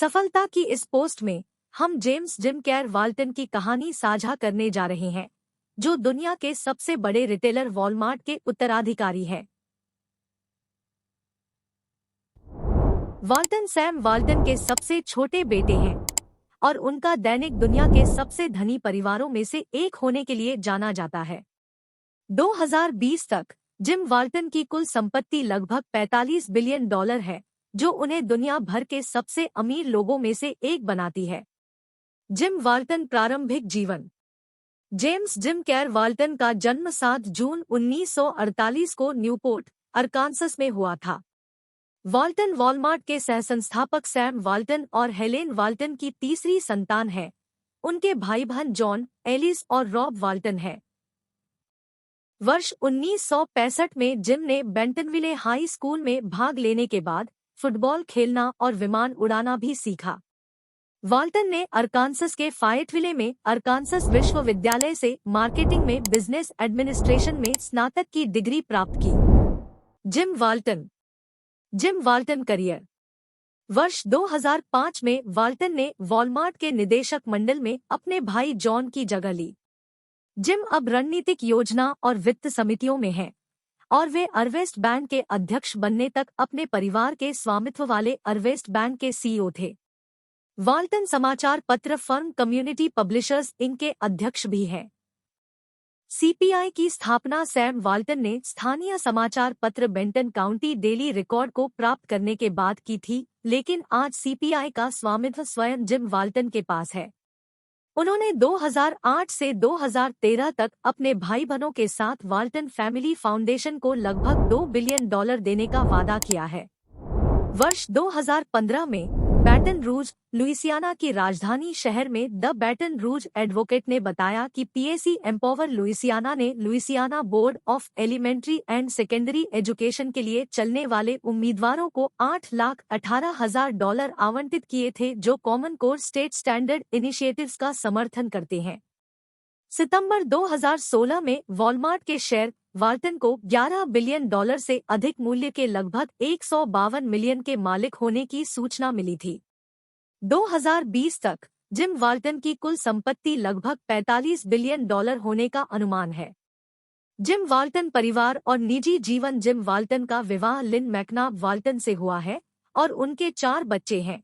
सफलता की इस पोस्ट में हम जेम्स जिम कैर वाल्टन की कहानी साझा करने जा रहे हैं, जो दुनिया के सबसे बड़े रिटेलर वॉलमार्ट के उत्तराधिकारी है। वाल्टन सैम वाल्टन के सबसे छोटे बेटे हैं और उनका दैनिक दुनिया के सबसे धनी परिवारों में से एक होने के लिए जाना जाता है। 2020 तक जिम वाल्टन की कुल संपत्ति लगभग $45 बिलियन है, जो उन्हें दुनिया भर के सबसे अमीर लोगों में से एक बनाती है। जिम वाल्टन प्रारंभिक जीवन। जेम्स जिम कैर वाल्टन का जन्म 7 जून 1948 को न्यूपोर्ट, अरकानसस में हुआ था। वाल्टन वॉलमार्ट के सहसंस्थापक सैम वाल्टन और हेलेन वाल्टन की तीसरी संतान है। उनके भाई बहन जॉन, एलिस और रॉब वाल्टन हैं। वर्ष 1965 में जिम ने बेंटनविले हाई स्कूल में भाग लेने के बाद फुटबॉल खेलना और विमान उड़ाना भी सीखा। वाल्टन ने अरकानसस के फायटविले में अरकानसस विश्वविद्यालय से मार्केटिंग में बिजनेस एडमिनिस्ट्रेशन में स्नातक की डिग्री प्राप्त की। Gym Walton career. वर्ष 2005 में वाल्टन ने वॉलमार्ट के निदेशक मंडल में अपने भाई जॉन की जगह ली। जिम अब रणनीतिक योजना और वित्त समितियों में हैं और वे अरवेस्ट बैंक के अध्यक्ष बनने तक अपने परिवार के स्वामित्व वाले अरवेस्ट बैंक के सीईओ थे। वाल्टन समाचार पत्र फर्म कम्युनिटी पब्लिशर्स इंक के अध्यक्ष भी हैं। सीपीआई की स्थापना सैम वाल्टन ने स्थानीय समाचार पत्र बेंटन काउंटी डेली रिकॉर्ड को प्राप्त करने के बाद की थी, लेकिन आज सीपीआई का स्वामित्व स्वयं जिम वाल्टन के पास है। उन्होंने 2008 से 2013 तक अपने भाई बहनों के साथ वाल्टन फैमिली फाउंडेशन को लगभग $2 बिलियन देने का वादा किया है। वर्ष 2015 में बैटन रूज, लुइसियाना की राजधानी शहर में द बैटन रूज एडवोकेट ने बताया कि पीएसी एम्पावर लुइसियाना ने Louisiana board of elementary and secondary education के लिए चलने वाले उम्मीदवारों को $8,18,000 आवंटित किए थे, जो common core state standard initiatives का समर्थन करते हैं। सितंबर 2016 में वॉलमार्ट के शेयर वाल्टन को $11 बिलियन से अधिक मूल्य के लगभग 152 मिलियन के मालिक होने की सूचना मिली थी। 2020 तक जिम वाल्टन की कुल संपत्ति लगभग $45 बिलियन होने का अनुमान है। जिम वाल्टन परिवार और निजी जीवन। जिम वाल्टन का विवाह लिन मैकनाब वाल्टन से हुआ है और उनके 4 बच्चे हैं।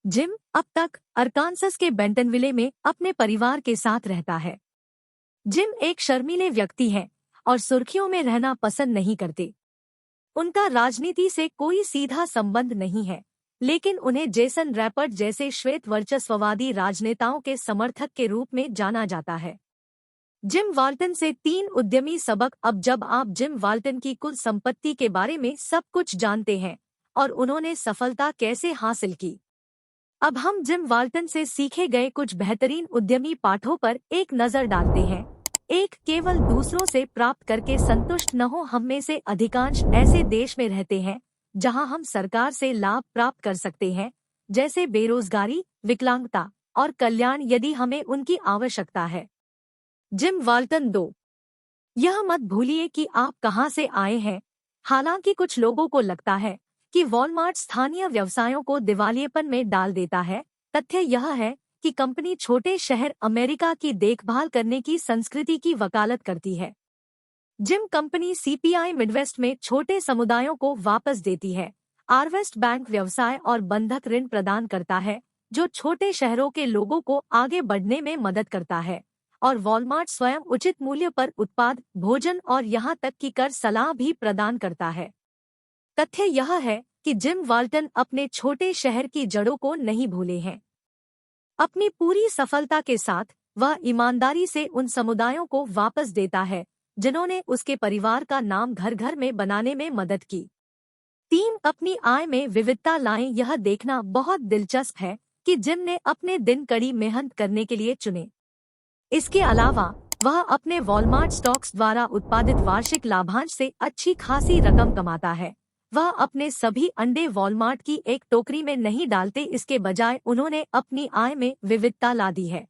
जिम अब तक अरकानसस के बेंटनविले में अपने परिवार के साथ रहता है। जिम एक शर्मीले व्यक्ति हैं और सुर्खियों में रहना पसंद नहीं करते। उनका राजनीति से कोई सीधा संबंध नहीं है, लेकिन उन्हें जेसन रैपर्ट जैसे श्वेत वर्चस्ववादी राजनेताओं के समर्थक के रूप में जाना जाता है। जिम वाल्टन से 3 उद्यमी सबक। अब जब आप जिम वाल्टन की कुल संपत्ति के बारे में सब कुछ जानते हैं और उन्होंने सफलता कैसे हासिल की, अब हम जिम वाल्टन से सीखे गए कुछ बेहतरीन उद्यमी पाठों पर एक नजर डालते हैं। 1. केवल दूसरों से प्राप्त करके संतुष्ट न हो। हम में से अधिकांश ऐसे देश में रहते हैं जहां हम सरकार से लाभ प्राप्त कर सकते हैं, जैसे बेरोजगारी, विकलांगता और कल्याण, यदि हमें उनकी आवश्यकता है। Gym Walton 2. यह मत भूलिए कि आप कहां से आए हैं। हालांकि कुछ लोगों को लगता है कि वॉलमार्ट स्थानीय व्यवसायों को दिवालियेपन में डाल देता है, तथ्य यह है कि कंपनी छोटे शहर अमेरिका की देखभाल करने की संस्कृति की वकालत करती है। जिम कंपनी सीपीआई मिडवेस्ट में छोटे समुदायों को वापस देती है। आरवेस्ट बैंक व्यवसाय और बंधक ऋण प्रदान करता है, जो छोटे शहरों के लोगों को आगे बढ़ने में मदद करता है। और वॉलमार्ट स्वयं उचित मूल्य पर उत्पाद, भोजन और यहाँ तक कि कर सलाह भी प्रदान करता है। तथ्य यह है कि जिम वाल्टन अपने छोटे शहर की जड़ों को नहीं भूले हैं। अपनी पूरी सफलता के साथ वह ईमानदारी से उन समुदायों को वापस देता है जिन्होंने उसके परिवार का नाम घर घर में बनाने में मदद की। 3. अपनी आय में विविधता लाएं। यह देखना बहुत दिलचस्प है कि जिम ने अपने दिन कड़ी मेहनत करने के लिए चुने। इसके अलावा वह अपने वॉलमार्ट स्टॉक्स द्वारा उत्पादित वार्षिक लाभांश से अच्छी खासी रकम कमाता है। वह अपने सभी अंडे वॉलमार्ट की एक टोकरी में नहीं डालते, इसके बजाय उन्होंने अपनी आय में विविधता ला दी है।